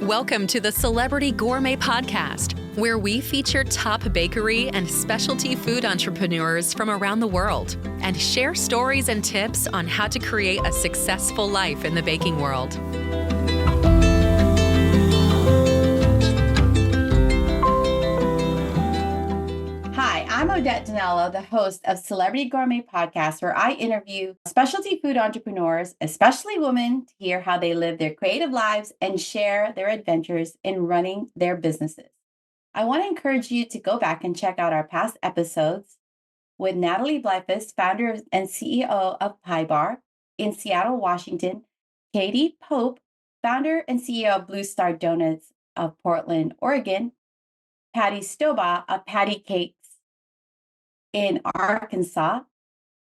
Welcome to the Celebrity Gourmet Podcast, where we feature top bakery and specialty food entrepreneurs from around the world and share stories and tips on how to create a successful life in the baking world. Hi, I'm Odette Danello, the host of Celebrity Gourmet Podcast, where I interview specialty food entrepreneurs, especially women, to hear how they live their creative lives and share their adventures in running their businesses. I want to encourage you to go back and check out our past episodes with Natalie Blyfus, founder and CEO of Pie Bar in Seattle, Washington, Katie Pope, founder and CEO of Blue Star Donuts of Portland, Oregon, Patty Stoba of Patty Cakes in Arkansas,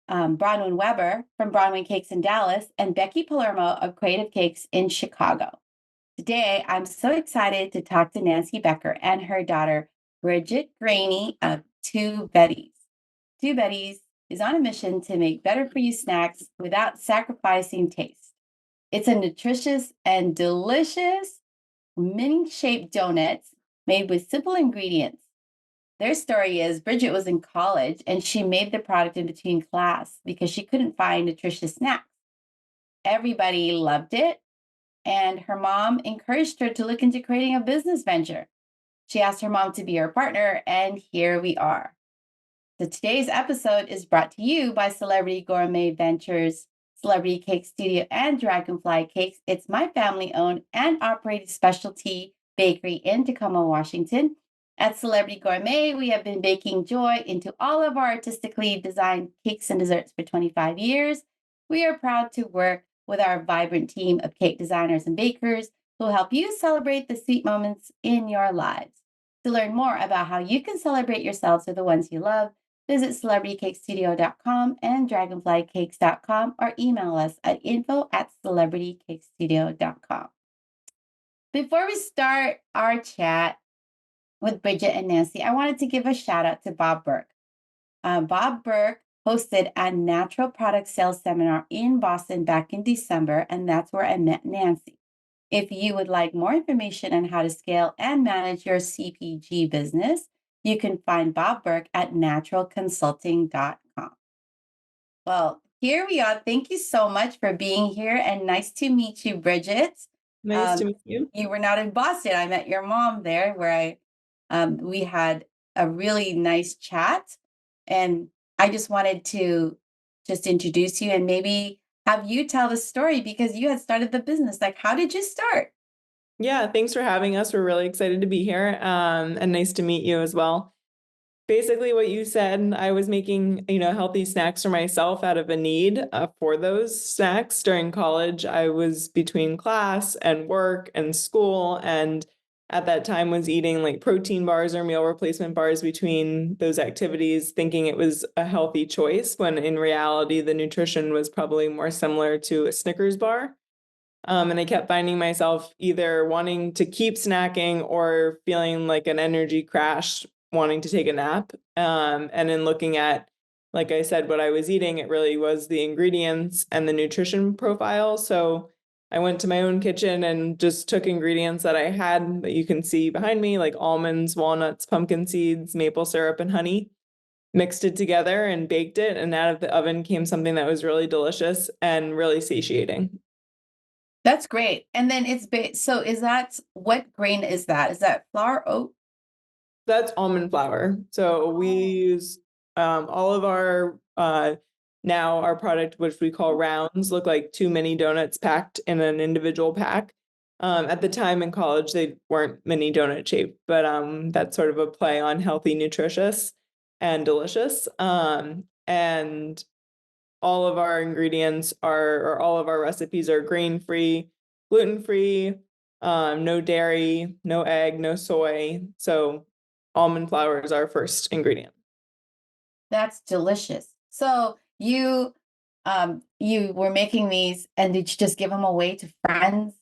Bronwyn Weber from Bronwyn Cakes in Dallas, and Becky Palermo of Creative Cakes in Chicago. Today, I'm so excited to talk to Nancy Becker and her daughter, Bridget Greaney of Two Betties. Two Betties is on a mission to make better-for-you snacks without sacrificing taste. It's a nutritious and delicious mini-shaped donuts made with simple ingredients. Their story is Bridget was in college and she made the product in between class because she couldn't find nutritious snacks. Everybody loved it, and her mom encouraged her to look into creating a business venture. She asked her mom to be her partner, and here we are. So today's episode is brought to you by Celebrity Gourmet Ventures, Celebrity Cake Studio, and Dragonfly Cakes. It's my family-owned and operated specialty bakery in Tacoma, Washington. At Celebrity Gourmet, we have been baking joy into all of our artistically designed cakes and desserts for 25 years. We are proud to work with our vibrant team of cake designers and bakers who will help you celebrate the sweet moments in your lives. To learn more about how you can celebrate yourselves or the ones you love, visit celebritycakestudio.com and dragonflycakes.com or email us at info@celebritycakestudio.com. Before we start our chat with Bridget and Nancy, I wanted to give a shout out to Bob Burke. Bob Burke hosted a natural product sales seminar in Boston back in December, and that's where I met Nancy. If you would like more information on how to scale and manage your CPG business, you can find Bob Burke at naturalconsulting.com. Well, here we are. Thank you so much for being here, and nice to meet you, Bridget. Nice to meet you. You were not in Boston. I met your mom there, where we had a really nice chat, and I just wanted to just introduce you and maybe have you tell the story because you had started the business. Like, how did you start? Yeah, thanks for having us. We're really excited to be here, and nice to meet you as well. Basically, what you said, I was making, healthy snacks for myself out of a need for those snacks during college. I was between class and work and school, and at that time was eating like protein bars or meal replacement bars between those activities, thinking it was a healthy choice, when in reality, the nutrition was probably more similar to a Snickers bar. And I kept finding myself either wanting to keep snacking or feeling like an energy crash, wanting to take a nap. And in looking at, like I said, what I was eating, it really was the ingredients and the nutrition profile. So I went to my own kitchen and just took ingredients that I had that you can see behind me, like almonds, walnuts, pumpkin seeds, maple syrup, and honey, mixed it together and baked it. And out of the oven came something that was really delicious and really satiating. That's great. And then so is that, what grain is that? Is that flour, oat? That's almond flour. So we use all of our now our product, which we call rounds, look like two mini donuts packed in an individual pack. At the time in college, they weren't mini donut shaped, but that's sort of a play on healthy, nutritious, and delicious. And all of our ingredients or all of our recipes are grain-free, gluten-free, no dairy, no egg, no soy. So almond flour is our first ingredient. That's delicious. So you were making these, and did you just give them away to friends?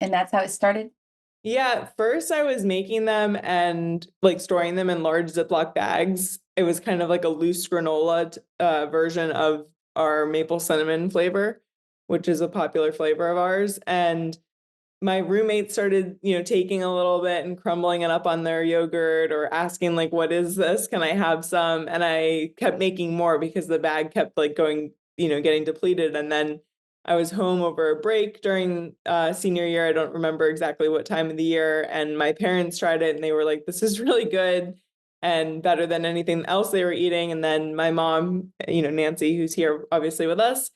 And that's how it started? Yeah, first I was making them and like storing them in large Ziploc bags. It was kind of like a loose granola version of our maple cinnamon flavor, which is a popular flavor of ours. And my roommate started, taking a little bit and crumbling it up on their yogurt or asking like, what is this? Can I have some? And I kept making more because the bag kept like going, getting depleted. And then I was home over a break during senior year. I don't remember exactly what time of the year. And my parents tried it and they were like, this is really good and better than anything else they were eating. And then my mom, Nancy, who's here obviously with us,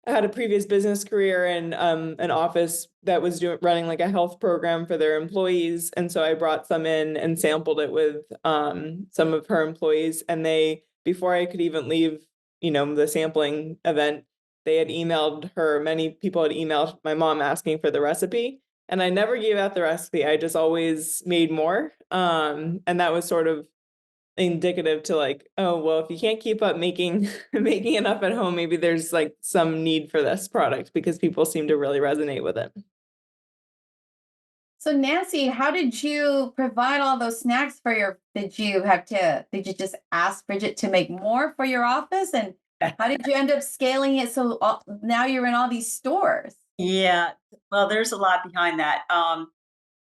I had a previous business career in an office that was running like a health program for their employees. And so I brought some in and sampled it with some of her employees. And they, before I could even leave, the sampling event, they had emailed her, many people had emailed my mom asking for the recipe. And I never gave out the recipe. I just always made more. And that was sort of indicative to like, oh, well, if you can't keep up making making enough at home, maybe there's like some need for this product because people seem to really resonate with it. So Nancy, how did you provide all those snacks for did you just ask Bridget to make more for your office? And how did you end up scaling it so now you're in all these stores? Yeah, well, there's a lot behind that.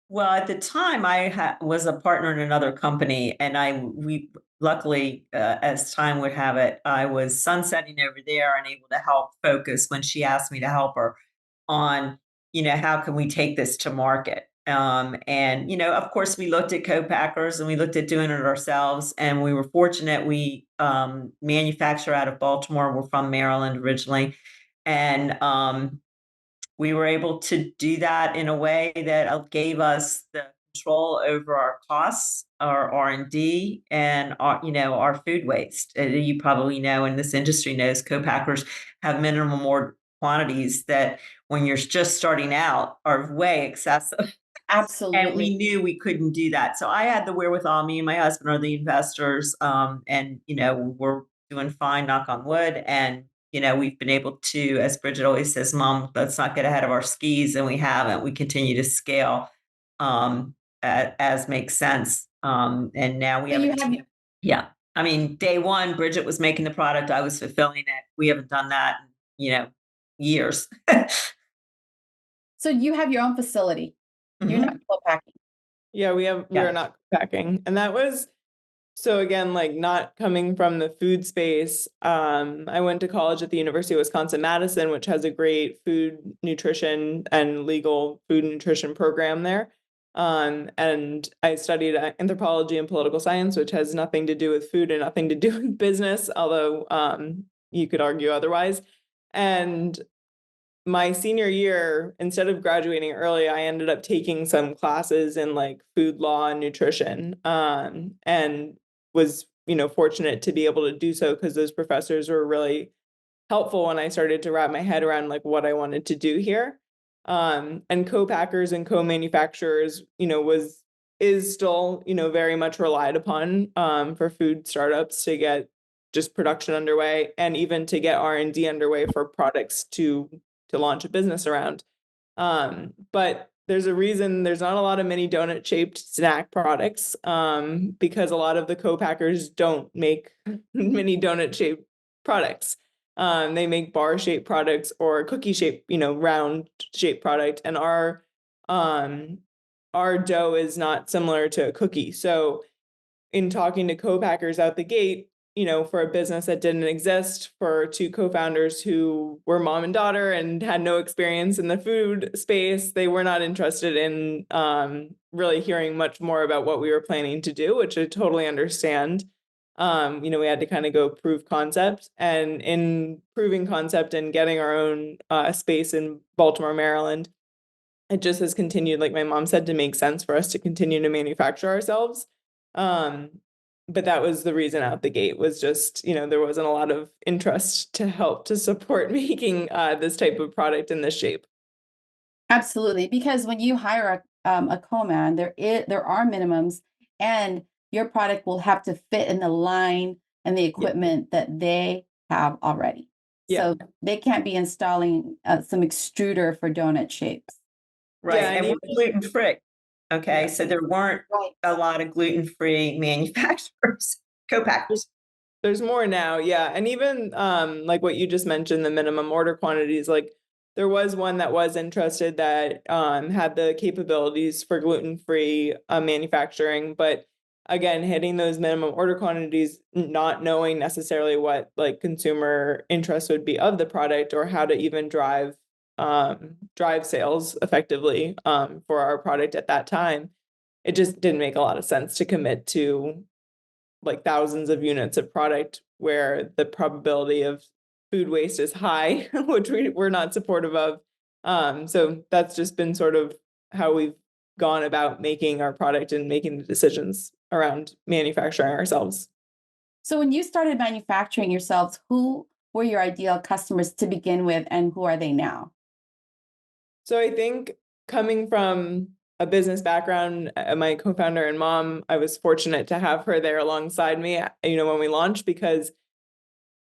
Well, at the time, I was a partner in another company, and we luckily, as time would have it, I was sunsetting over there and able to help focus when she asked me to help her on, how can we take this to market? And of course, we looked at co-packers and we looked at doing it ourselves, and we were fortunate. We manufacture out of Baltimore. We're from Maryland originally, and we were able to do that in a way that gave us the control over our costs, our R&D, and our food waste. You probably know, and this industry knows, co-packers have minimum order quantities that, when you're just starting out, are way excessive. And we Absolutely. knew we couldn't do that. So I had the wherewithal. Me and my husband are the investors, and we're doing fine, knock on wood. And we've been able to, as Bridget always says, Mom, let's not get ahead of our skis, and we haven't. We continue to scale as makes sense. And now we So have you a have team. Yeah, I mean, day one, Bridget was making the product. I was fulfilling it. We haven't done that in years. so you have your own facility. You're not Mhm. co-packing. Yeah, we are Yeah. not packing. And that was so again, like not coming from the food space. I went to college at the University of Wisconsin-Madison, which has a great food nutrition and legal food nutrition program there. And I studied anthropology and political science, which has nothing to do with food and nothing to do with business, although you could argue otherwise. And my senior year, instead of graduating early, I ended up taking some classes in like food law and nutrition, and was, fortunate to be able to do so because those professors were really helpful when I started to wrap my head around like what I wanted to do here. And co-packers and co-manufacturers, is still, very much relied upon for food startups to get just production underway and even to get R&D underway for products to launch a business around. But there's a reason there's not a lot of mini donut shaped snack products because a lot of the co-packers don't make mini donut shaped products. They make bar shaped products or cookie shaped, round shaped product. And our dough is not similar to a cookie. So in talking to co-packers out the gate, for a business that didn't exist, for two co-founders who were mom and daughter and had no experience in the food space, they were not interested in really hearing much more about what we were planning to do, which I totally understand. We had to kind of go prove concept, and in proving concept and getting our own space in Baltimore, Maryland, it just has continued, like my mom said, to make sense for us to continue to manufacture ourselves. Um, but that was the reason out the gate, was just, there wasn't a lot of interest to help to support making this type of product in this shape. Absolutely, because when you hire a co-man, there are minimums, and your product will have to fit in the line and the Yeah. equipment that they have already. Yeah. So they can't be installing some extruder for donut shapes. Right, Yeah, and and we're even gluten-free, okay? yeah, So there weren't Right. a lot of gluten-free manufacturers, co-packers. there's more now, yeah. And even like what you just mentioned, the minimum order quantities, like there was one that was interested that had the capabilities for gluten-free manufacturing, but again, hitting those minimum order quantities, not knowing necessarily what like consumer interest would be of the product or how to even drive sales effectively for our product at that time. It just didn't make a lot of sense to commit to like thousands of units of product where the probability of food waste is high, which we're not supportive of. So that's just been sort of how we've gone about making our product and making the decisions around manufacturing ourselves. So when you started manufacturing yourselves, who were your ideal customers to begin with, and who are they now? So I think coming from a business background, my co-founder and mom, I was fortunate to have her there alongside me, when we launched, because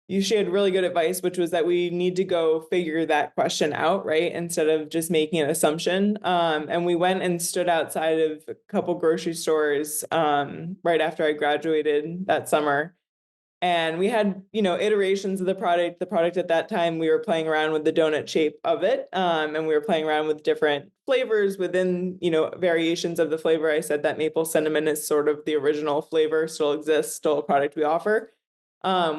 she had really good advice, which was that we need to go figure that question out, right? Instead of just making an assumption. And we went and stood outside of a couple grocery stores right after I graduated that summer. And we had, iterations of the product. The product at that time, we were playing around with the donut shape of it. And we were playing around with different flavors within, variations of the flavor. I said that maple cinnamon is sort of the original flavor, still exists, still a product we offer.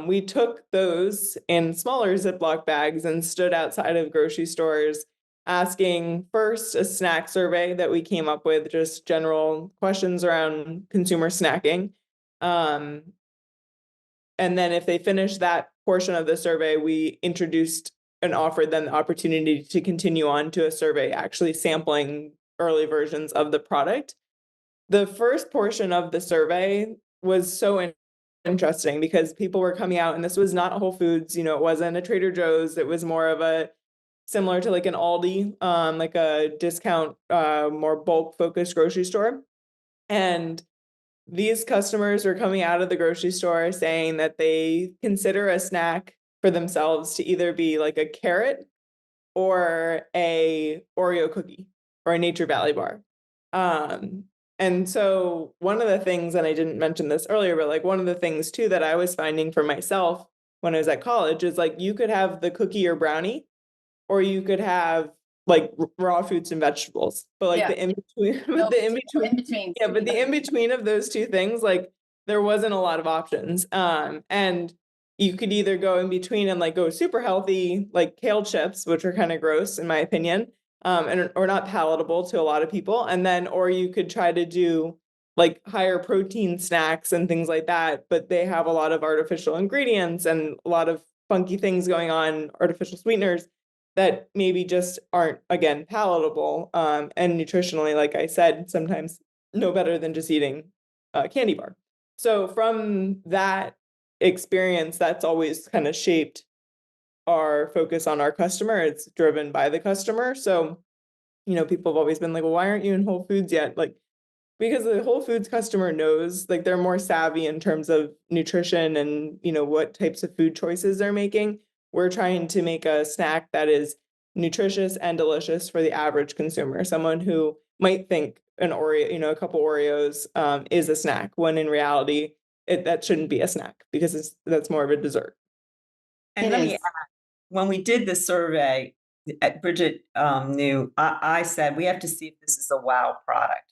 We took those in smaller Ziploc bags and stood outside of grocery stores asking first a snack survey that we came up with, just general questions around consumer snacking. And then if they finished that portion of the survey, we introduced and offered them the opportunity to continue on to a survey, actually sampling early versions of the product. The first portion of the survey was so interesting because people were coming out, and this was not Whole Foods, it wasn't a Trader Joe's. It was more of a similar to like an Aldi, like a discount, more bulk focused grocery store. And these customers were coming out of the grocery store saying that they consider a snack for themselves to either be like a carrot or a Oreo cookie or a Nature Valley bar. And so one of the things, and I didn't mention this earlier, but like one of the things too that I was finding for myself when I was at college is like you could have the cookie or brownie, or you could have like raw fruits and vegetables, but like the in between, but the in between of those two things, like there wasn't a lot of options. And you could either go in between and like go super healthy, like kale chips, which are kind of gross in my opinion, or not palatable to a lot of people. And then, or you could try to do like higher protein snacks and things like that, but they have a lot of artificial ingredients and a lot of funky things going on, artificial sweeteners that maybe just aren't, again, palatable, and nutritionally, like I said, sometimes no better than just eating a candy bar. So from that experience, that's always kind of shaped our focus on our customer. It's driven by the customer. So, people have always been like, well, why aren't you in Whole Foods yet? Like, because the Whole Foods customer knows, like, they're more savvy in terms of nutrition and, what types of food choices they're making. We're trying to make a snack that is nutritious and delicious for the average consumer, someone who might think an Oreo, a couple Oreos is a snack, when in reality, that shouldn't be a snack because that's more of a dessert. And let me add, when we did the survey, Bridget knew, I said, we have to see if this is a wow product.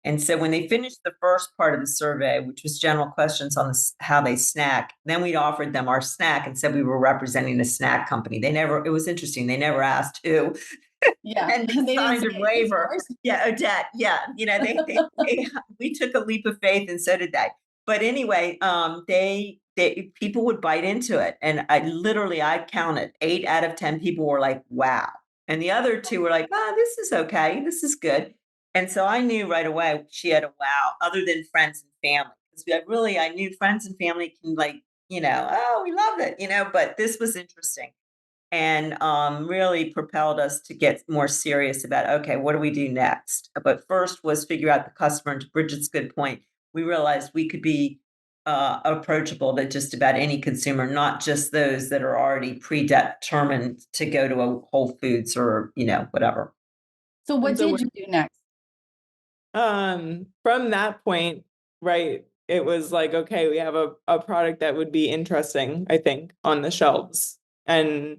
And so when they finished the first part of the survey, which was general questions on how they snack, then we offered them our snack and said we were representing a snack company. It was interesting. They never asked who. Yeah. And they signed a waiver. Yeah, Odette. Yeah. We took a leap of faith, and so did they. But anyway, people would bite into it. And I counted 8 out of 10 people were like, wow. And the other 2 were like, oh, this is okay. This is good. And so I knew right away she had a wow, other than friends and family. Because I knew friends and family can oh, we love it, but this was interesting. And really propelled us to get more serious about, okay, what do we do next? But first was figure out the customer. And to Bridget's good point, we realized we could be approachable to just about any consumer, not just those that are already predetermined to go to a Whole Foods or, whatever. So what did you do next? From that point, right, it was like, okay, we have a product that would be interesting, I think, on the shelves. And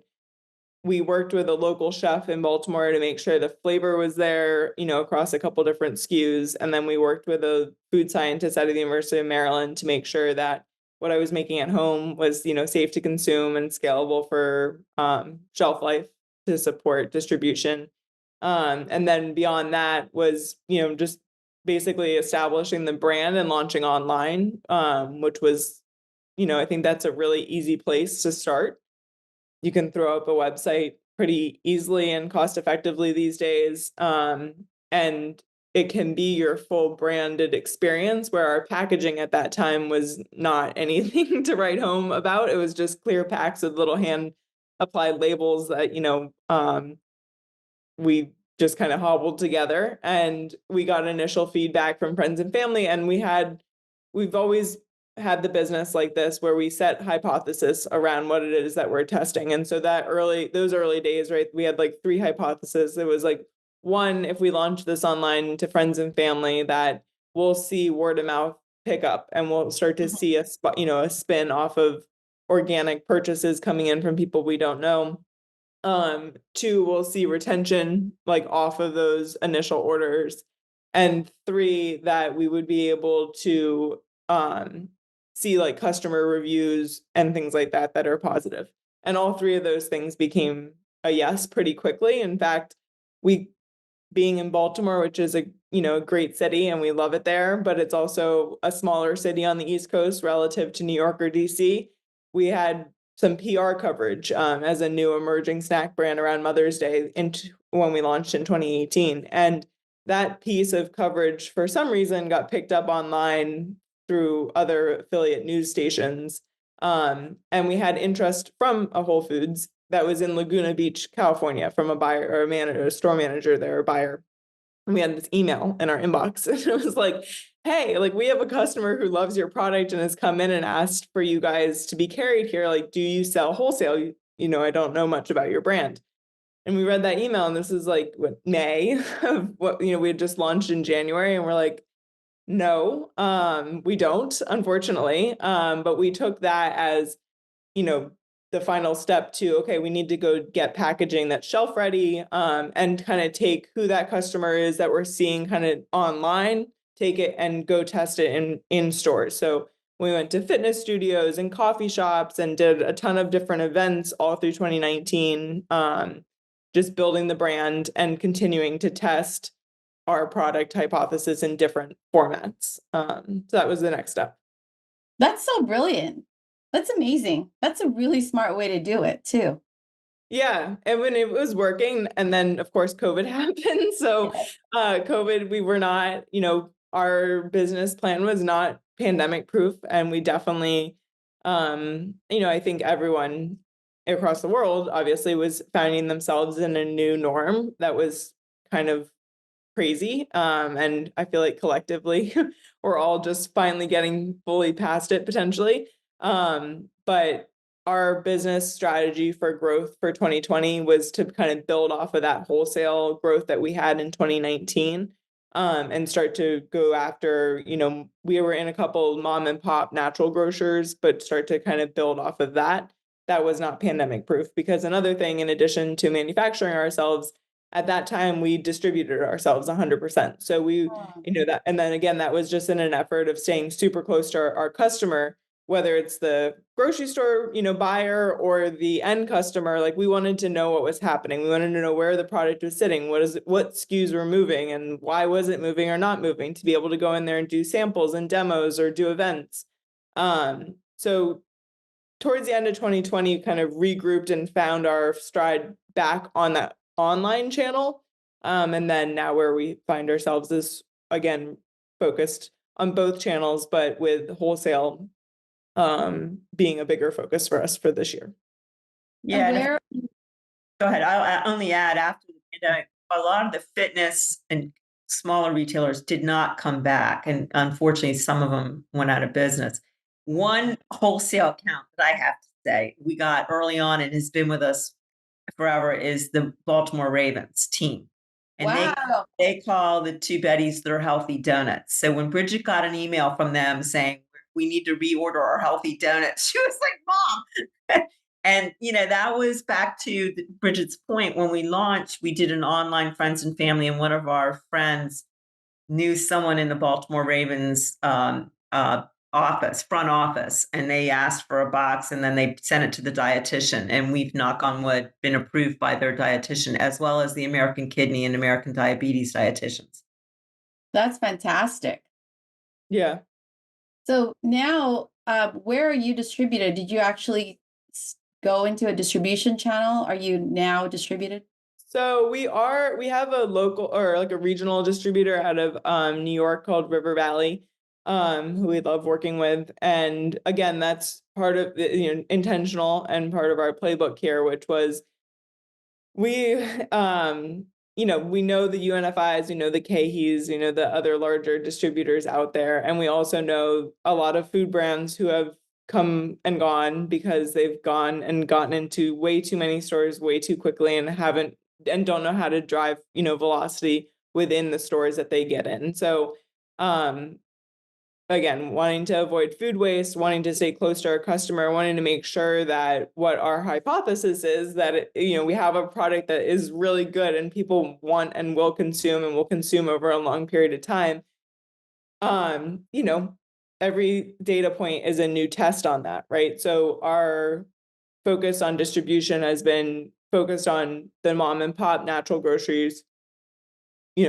we worked with a local chef in Baltimore to make sure the flavor was there, across a couple different SKUs. And then we worked with a food scientist out of the University of Maryland to make sure that what I was making at home was, safe to consume and scalable for shelf life to support distribution. And then beyond that was, just basically establishing the brand and launching online, which was, I think that's a really easy place to start. You can throw up a website pretty easily and cost effectively these days. And it can be your full branded experience, where our packaging at that time was not anything to write home about. It was just clear packs with little hand applied labels that, we just kind of hobbled together, and we got initial feedback from friends and family. And we've always had the business like this, where we set hypothesis around what it is that we're testing. And so those early days, right, we had like 3 hypotheses. It was like, one, if we launch this online to friends and family, that we'll see word of mouth pick up, and we'll start to see a spin off of organic purchases coming in from people we don't know. 2, we'll see retention like off of those initial orders. And 3, that we would be able to see like customer reviews and things like that that are positive. And all 3 of those things became a yes pretty quickly. In fact, we being in Baltimore, which is a great city and we love it there, but it's also a smaller city on the East Coast relative to New York or DC. We had some PR coverage as a new emerging snack brand around Mother's Day when we launched in 2018. And that piece of coverage, for some reason, got picked up online through other affiliate news stations. And we had interest from a Whole Foods that was in Laguna Beach, California, from a buyer or a store manager there, a buyer. And we had this email in our inbox, and it was like, hey, like, we have a customer who loves your product and has come in and asked for you guys to be carried here. Like, do you sell wholesale? I don't know much about your brand. And we read that email, and this is like May of what, we had just launched in January, and we're like, no, we don't, unfortunately. But we took that as, the final step to, okay, we need to go get packaging that's shelf ready, and kind of take who that customer is that we're seeing kind of online, take it and go test it in stores. So we went to fitness studios and coffee shops and did a ton of different events all through 2019, just building the brand and continuing to test our product hypothesis in different formats. So that was the next step. That's so brilliant. That's amazing. That's a really smart way to do it too. Yeah. And when it was working, and then of course COVID happened. So COVID, we were not, our business plan was not pandemic proof. And we definitely, I think everyone across the world obviously was finding themselves in a new norm that was kind of crazy. And I feel like collectively we're all just finally getting fully past it potentially. But our business strategy for growth for 2020 was to kind of build off of that wholesale growth that we had in 2019, and start to go after, we were in a couple mom and pop natural grocers, but start to kind of build off of that. That was not pandemic proof, because another thing, in addition to manufacturing ourselves, at that time we distributed ourselves 100%. So we, that, and then again, that was just in an effort of staying super close to our customer, whether it's the grocery store, buyer, or the end customer. Like, we wanted to know what was happening. We wanted to know where the product was sitting, what SKUs were moving, and why was it moving or not moving, to be able to go in there and do samples and demos or do events. So towards the end of 2020, kind of regrouped and found our stride back on that online channel. And then now where we find ourselves is, again, focused on both channels, but with wholesale being a bigger focus for us for this year. Yeah. Go ahead. I'll only add, after the pandemic, a lot of the fitness and smaller retailers did not come back. And unfortunately, some of them went out of business. One wholesale account that I have to say we got early on and has been with us forever is the Baltimore Ravens team. And Wow. they call the two Bettys their healthy donuts. So when Bridget got an email from them saying, we need to reorder our healthy donuts, she was like, Mom, And, that was back to Bridget's point. When we launched, we did an online friends and family, and one of our friends knew someone in the Baltimore Ravens front office, and they asked for a box, and then they sent it to the dietitian. And we've, knock on wood, been approved by their dietitian, as well as the American Kidney and American Diabetes dietitians. That's fantastic. Yeah. So now, where are you distributed? Did you actually go into a distribution channel? Are you now distributed? So we have a local or like a regional distributor out of New York called River Valley, who we love working with. And again, that's part of intentional and part of our playbook here, which was we we know the UNFIs, we know the KHEs, we know the other larger distributors out there, and we also know a lot of food brands who have come and gone because they've gone and gotten into way too many stores way too quickly and don't know how to drive, velocity within the stores that they get in. So, again, wanting to avoid food waste, wanting to stay close to our customer, wanting to make sure that what our hypothesis is that, we have a product that is really good and people want and will consume over a long period of time. You know, every data point is a new test on that, right? So our focus on distribution has been focused on the mom and pop natural groceries,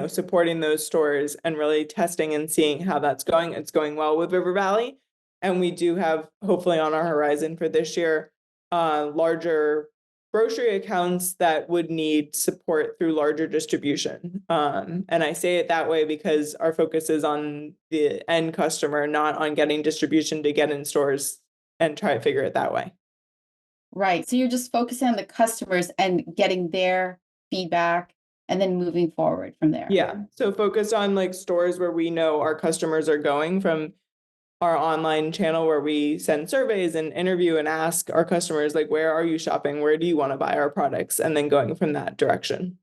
supporting those stores and really testing and seeing how that's going. It's going well with River Valley. And we do have, hopefully on our horizon for this year, larger grocery accounts that would need support through larger distribution. And I say it that way because our focus is on the end customer, not on getting distribution to get in stores and try to figure it that way. Right. So you're just focusing on the customers and getting their feedback and then moving forward from there. Yeah. So focused on like stores where we know our customers are going from our online channel where we send surveys and interview and ask our customers, like, where are you shopping? Where do you want to buy our products? And then going from that direction.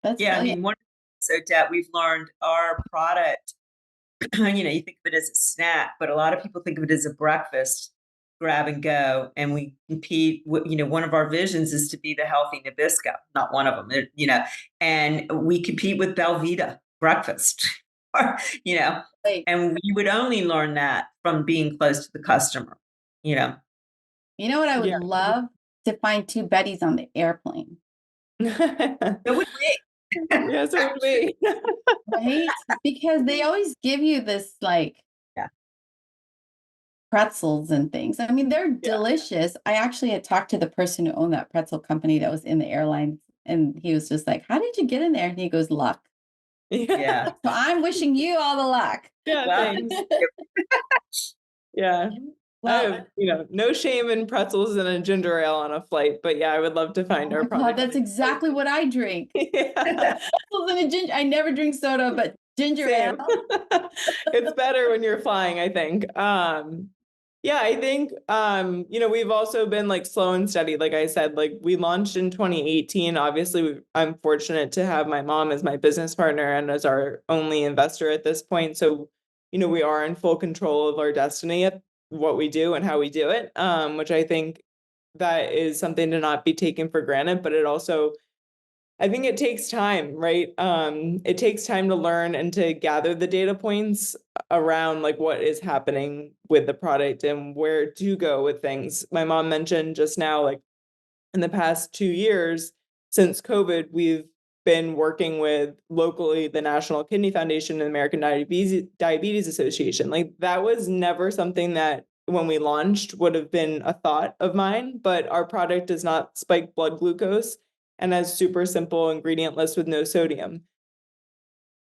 That's Yeah, brilliant. Deb, we've learned our product, you think of it as a snack, but a lot of people think of it as a breakfast grab and go. And we compete with, one of our visions is to be the healthy Nabisco, not one of them, and we compete with Belvita breakfast, Right. and we would only learn that from being close to the customer, You know what I would Yeah. love to find two Bettys on the airplane. It would be. Yes, it would be. Right? Because they always give you this like Yeah. pretzels and things. I mean, they're delicious. I actually had talked to the person who owned that pretzel company that was in the airline, and he was just like, "How did you get in there?" And he goes, "Luck." Yeah. So I'm wishing you all the luck. Yeah, Well, thanks. Yeah. I have, no shame in pretzels and a ginger ale on a flight, but yeah, I would love to find Oh our my God, product. that's exactly what I drink. Yeah. Pretzels and a ginger. I never drink soda, but ginger ale. Same. It's better when you're flying, I think. Yeah, I think we've also been like slow and steady. Like I said, like we launched in 2018. Obviously, I'm fortunate to have my mom as my business partner and as our only investor at this point. So, we are in full control of our destiny at what we do and how we do it. Which I think that is something to not be taken for granted, but it also I think it takes time, right? It takes time to learn and to gather the data points around like what is happening with the product and where to go with things. My mom mentioned just now, like in the past 2 years since COVID, we've been working with locally the National Kidney Foundation and the American Diabetes Association. Like that was never something that when we launched would have been a thought of mine, but our product does not spike blood glucose and has super simple ingredient list with no sodium.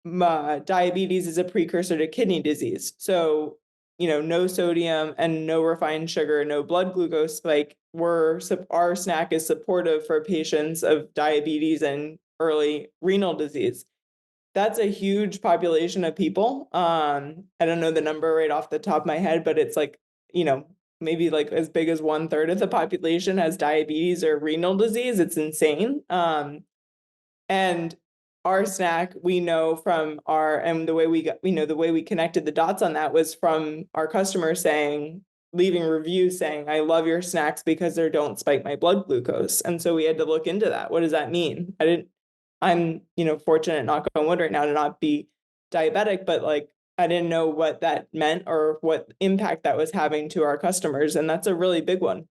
Diabetes is a precursor to kidney disease. So, no sodium and no refined sugar, no blood glucose spike. Our snack is supportive for patients of diabetes and early renal disease. That's a huge population of people. I don't know the number right off the top of my head, but it's like, maybe like as big as 1/3 of the population has diabetes or renal disease. It's insane. And our snack, we know from and the way the way we connected the dots on that was from our customers saying, leaving reviews saying, I love your snacks because they don't spike my blood glucose. And so we had to look into that. What does that mean? I'm, fortunate, knock on wood, right now to not be diabetic, but like, I didn't know what that meant or what impact that was having to our customers. And that's a really big one.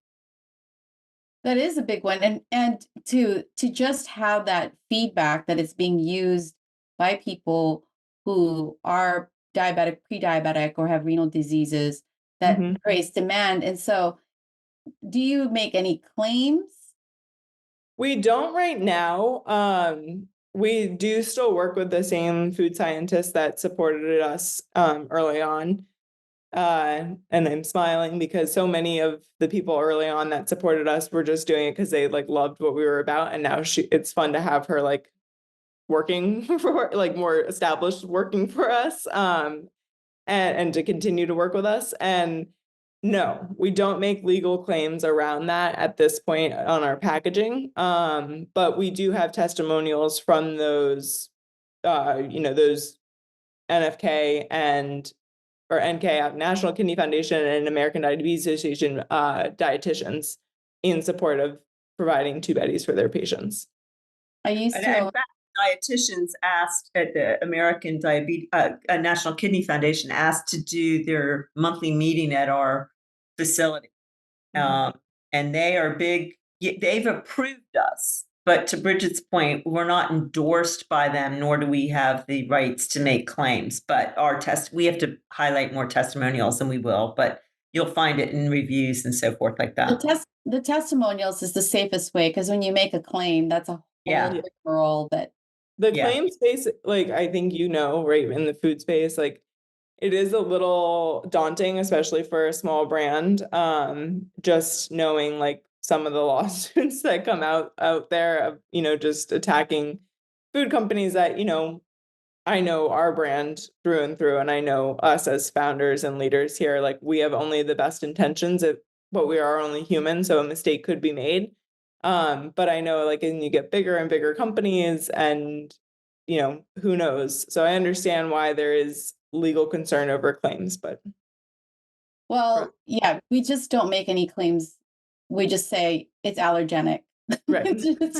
That is a big one. And to just have that feedback that it's being used by people who are diabetic, pre-diabetic, or have renal diseases, that Mhm. creates demand. And so do you make any claims? We don't right now. We do still work with the same food scientists that supported us early on. And I'm smiling because so many of the people early on that supported us were just doing it because they like loved what we were about. And now it's fun to have her like working for like more established working for us. And to continue to work with us. And no, we don't make legal claims around that at this point on our packaging. But we do have testimonials from those, those NFK or NK, National Kidney Foundation, and American Diabetes Association dietitians in support of providing two Betties for their patients. I used And to in own, fact, dietitians asked at the American Diabetes National Kidney Foundation asked to do their monthly meeting at our facility. Um, and they are big, they've approved us. But to Bridget's point, we're not endorsed by them, nor do we have the rights to make claims. But we have to highlight more testimonials, and we will. But you'll find it in reviews and so forth like that. the testimonials is the safest way, because when you make a claim, that's a whole Yeah. rigmarole that The Yeah. claim space, like I think right in the food space, like it is a little daunting, especially for a small brand. Just knowing like some of the lawsuits that come out there of, just attacking food companies that, I know our brand through and through, and I know us as founders and leaders here, like we have only the best intentions, but we are only human, so a mistake could be made. But I know like, and you get bigger and bigger companies and, who knows? So I understand why there is legal concern over claims, but well, yeah, we just don't make any claims. We just say it's allergenic. right.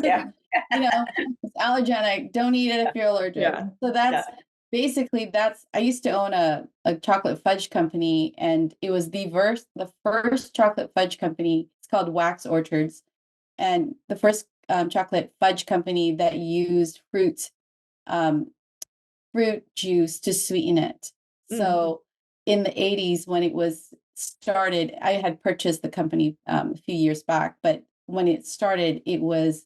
Yeah. It's allergenic. Don't eat it if you're allergic. Yeah. So that's basically I used to own a chocolate fudge company, and it was the first chocolate fudge company. It's called Wax Orchards, and the first chocolate fudge company that used um, fruit juice to sweeten it. So in the 80s, when it was started, I had purchased the company a few years back, but when it started, it was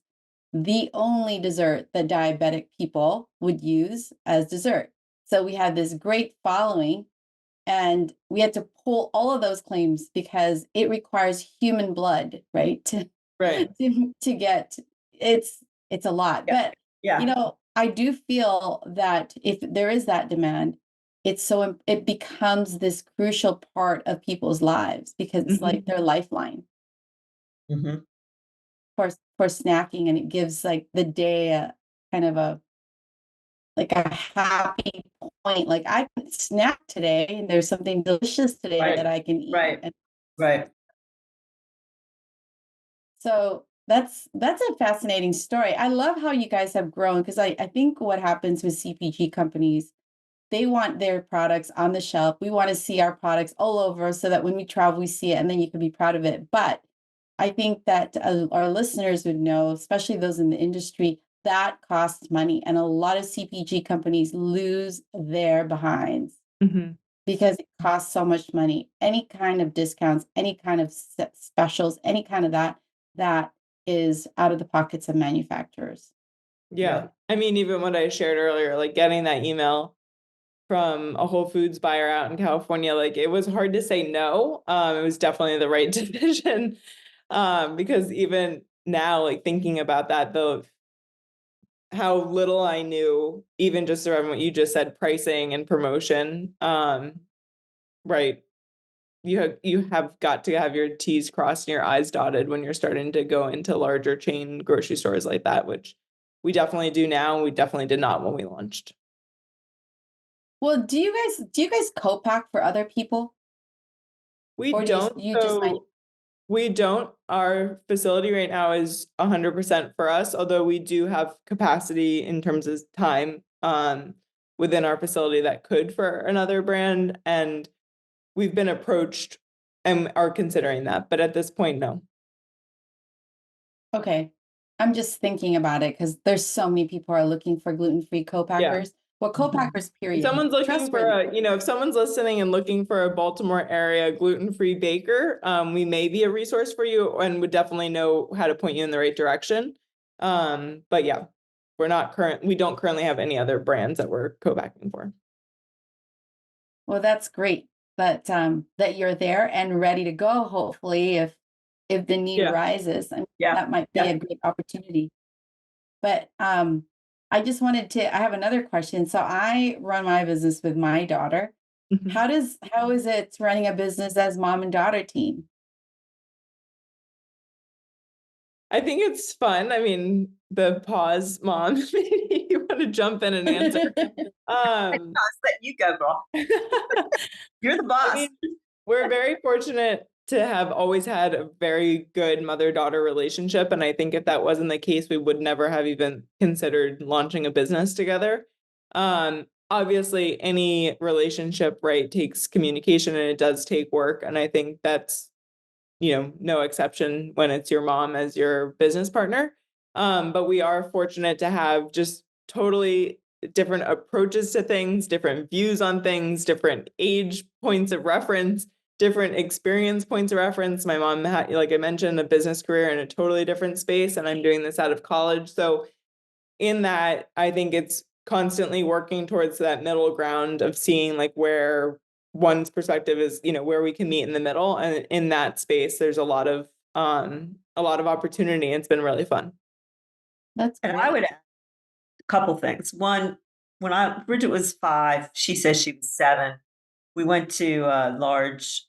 the only dessert that diabetic people would use as dessert. So we had this great following, and we had to pull all of those claims because it requires human blood, right? Right. To get it's a lot. But Yeah. I do feel that if there is that demand, it becomes this crucial part of people's lives, because it's like their lifeline Mhm. for snacking, and it gives like the day a kind of a happy point. Like, I can snack today, and there's something delicious today Right. that I can eat. Right. And Right. so that's a fascinating story. I love how you guys have grown, because I think what happens with CPG companies, they want their products on the shelf. We want to see our products all over, so that when we travel, we see it, and then you can be proud of it. But I think that our listeners would know, especially those in the industry, that costs money. And a lot of CPG companies lose their behinds because it costs so much money. Any kind of discounts, any kind of specials, any kind of that is out of the pockets of manufacturers. Yeah. I mean, even what I shared earlier, like getting that email from a Whole Foods buyer out in California, like it was hard to say no. It was definitely the right decision. Because even now, like thinking about that, how little I knew, even just around what you just said, pricing and promotion. Right. You have got to have your T's crossed and your I's dotted when you're starting to go into larger chain grocery stores like that, which we definitely do now, and we definitely did not when we launched. Well, do you guys co-pack for other people? We Or don't. you just might? We don't. Our facility right now is 100% for us, although we do have capacity in terms of time within our facility that could for another brand. And we've been approached and are considering that. But at this point, no. Okay. I'm just thinking about it because there's so many people are looking for gluten-free Yeah. co-packers. Well, co-packers, If period. someone's looking for Trustworthy. if someone's listening and looking for a Baltimore area gluten-free baker, we may be a resource for you and would definitely know how to point you in the right direction. But yeah, we don't currently have any other brands that we're co-packing for. Well, that's great that you're there and ready to go, hopefully, if the need Yeah. rises. I mean, Yeah. that might be Yeah. a great opportunity. But I just wanted to, I have another question. So I run my business with my daughter. Mhm. How is it running a business as mom and daughter team? I think it's fun. I mean, the pause, mom, maybe you want to jump in and answer. I'll Um, let you go, girl. You're the I boss. mean, we're very fortunate to have always had a very good mother-daughter relationship. And I think if that wasn't the case, we would never have even considered launching a business together. Obviously, any relationship, right, takes communication and it does take work. And I think that's, no exception when it's your mom as your business partner. But we are fortunate to have just totally different approaches to things, different views on things, different age points of reference, different experience points of reference. My mom had, like I mentioned, a business career in a totally different space, and I'm doing this out of college. So in that, I think it's constantly working towards that middle ground of seeing like where one's perspective is, where we can meet in the middle. And in that space, there's a lot of opportunity. And it's been really fun. That's And I great. would add a couple things. One, when Bridget was 5, she says she was 7. We went to a large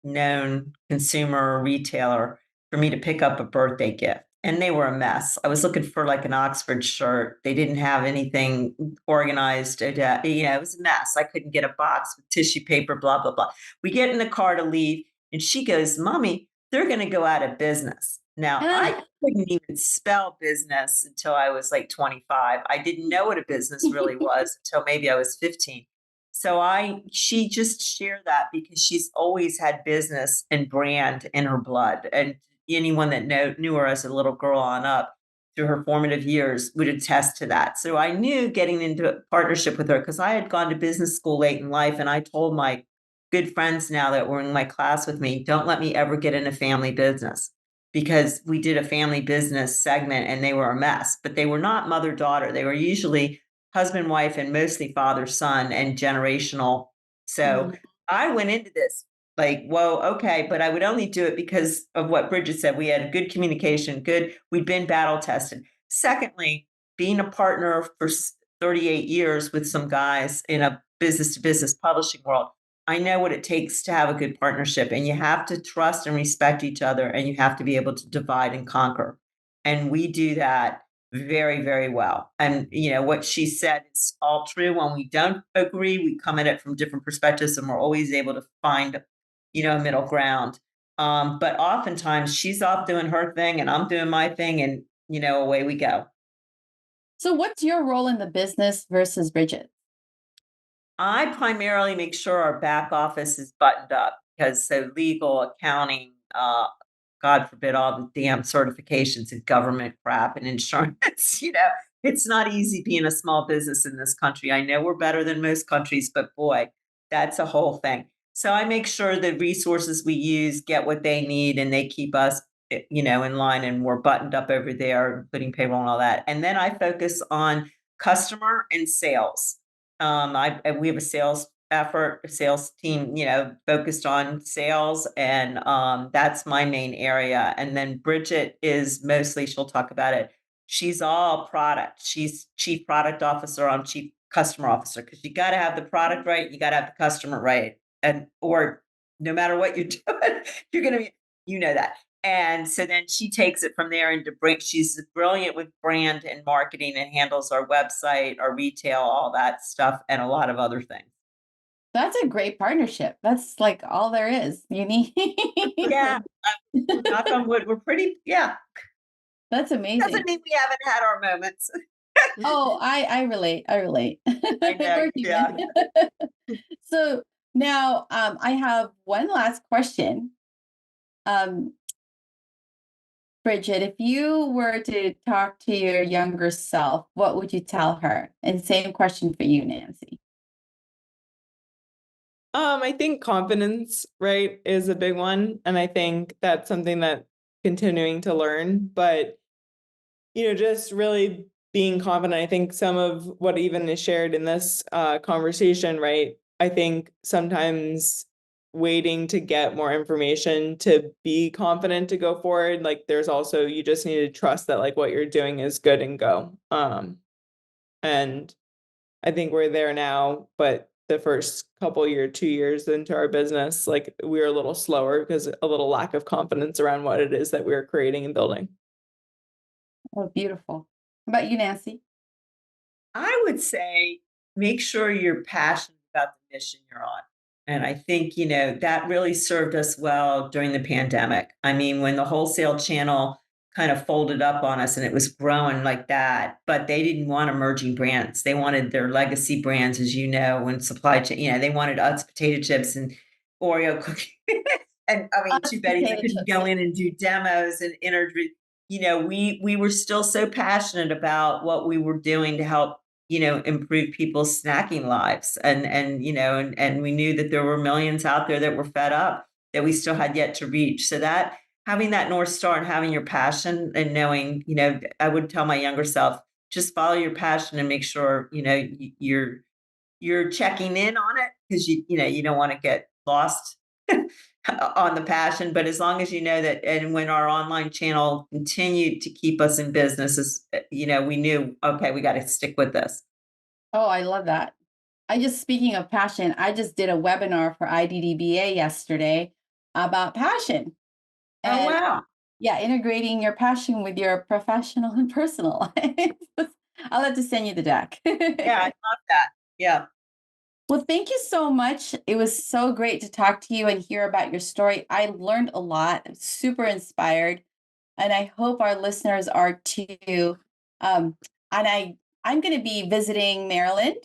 known consumer retailer for me to pick up a birthday gift. And they were a mess. I was looking for like an Oxford shirt. They didn't have anything organized. It was a mess. I couldn't get a box with tissue paper, blah, blah, blah. We get in the car to leave, and she goes, Mommy, they're going to go out of business. Now, I couldn't even spell business until I was like 25. I didn't know what a business really was until maybe I was 15. So she just shared that because she's always had business and brand in her blood. And anyone that knew her as a little girl on up through her formative years would attest to that. So I knew getting into a partnership with her because I had gone to business school late in life. And I told my good friends now that were in my class with me, don't let me ever get in a family business, because we did a family business segment and they were a mess, but they were not mother-daughter. They were usually husband, wife, and mostly father, son, and generational. So Mhm. I went into this like, whoa, okay, but I would only do it because of what Bridget said. We had good communication, we'd been battle tested. Secondly, being a partner for 38 years with some guys in a business to business publishing world, I know what it takes to have a good partnership, and you have to trust and respect each other, and you have to be able to divide and conquer. And we do that very, very well. And what she said is all true. When we don't agree, we come at it from different perspectives, and we're always able to find, a middle ground. But oftentimes she's off doing her thing and I'm doing my thing, and away we go. So what's your role in the business versus Bridget? I primarily make sure our back office is buttoned up, because so legal, accounting, God forbid, all the damn certifications and government crap and insurance. It's not easy being a small business in this country. I know we're better than most countries, but boy, that's a whole thing. So I make sure the resources we use get what they need and they keep us, in line, and we're buttoned up over there, including payroll and all that. And then I focus on customer and sales. We have a sales effort, a sales team, focused on sales, and that's my main area. And then Bridget is mostly, she'll talk about it. She's all product. She's chief product officer. I'm chief customer officer, because you got to have the product right, you got to have the customer right, and or no matter what you're doing, you're gonna be, that. And so then she takes it from there into bring. She's brilliant with brand and marketing and handles our website, our retail, all that stuff, and a lot of other things. That's a great partnership. That's like all there is. You need. Yeah. Knock on wood. We're pretty, yeah. That's amazing. Doesn't mean we haven't had our moments. Oh, I relate. I relate. I know. We're Yeah. human. So now I have one last question. Um, Bridget, if you were to talk to your younger self, what would you tell her? And same question for you, Nancy. I think confidence, right, is a big one. And I think that's something that continuing to learn, but just really being confident. I think some of what even is shared in this conversation, right? I think sometimes waiting to get more information to be confident to go forward. Like there's also, you just need to trust that like what you're doing is good and go. And I think we're there now, but the first couple 2 years into our business, like we were a little slower because a little lack of confidence around what it is that we were creating and building. Oh, beautiful. How about you, Nancy? I would say make sure you're passionate about the mission you're on. And I think, that really served us well during the pandemic. I mean, when the wholesale channel kind of folded up on us and it was growing like that, but they didn't want emerging brands. They wanted their legacy brands, as you know, when supply chain, they wanted Utz potato chips and Oreo cookies. And I mean, too bad I couldn't go in and do demos and interview. We were still so passionate about what we were doing to help improve people's snacking lives. And we knew that there were millions out there that were fed up that we still had yet to reach. So that having that North Star and having your passion and knowing, I would tell my younger self, just follow your passion and make sure, you're checking in on it because you don't want to get lost on the passion. But as long as you know that, and when our online channel continued to keep us in business, we knew, okay, we got to stick with this. Oh, I love that. Speaking of passion, I just did a webinar for IDDBA yesterday about passion. Oh, wow. Yeah, integrating your passion with your professional and personal life. I'll have to send you the deck. Yeah, I love that. Yeah. Well, thank you so much. It was so great to talk to you and hear about your story. I learned a lot. I'm super inspired, and I hope our listeners are too. And I'm going to be visiting Maryland.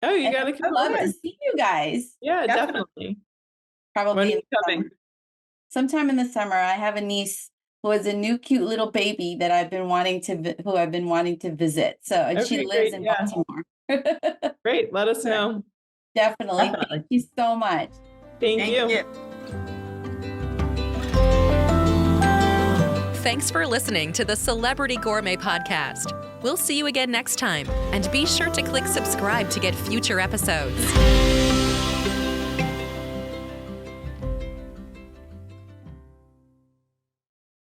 Oh, you got to come. I'd love to see you guys. Yeah, definitely. Probably when are you coming? Sometime in the summer. I have a niece who is a new cute little baby that I've been wanting to visit. So, and she lives in Baltimore. Great. Let us know. Definitely. Thank you so much. Thank you. Thanks for listening to the Celebrity Gourmet Podcast. We'll see you again next time, and be sure to click subscribe to get future episodes.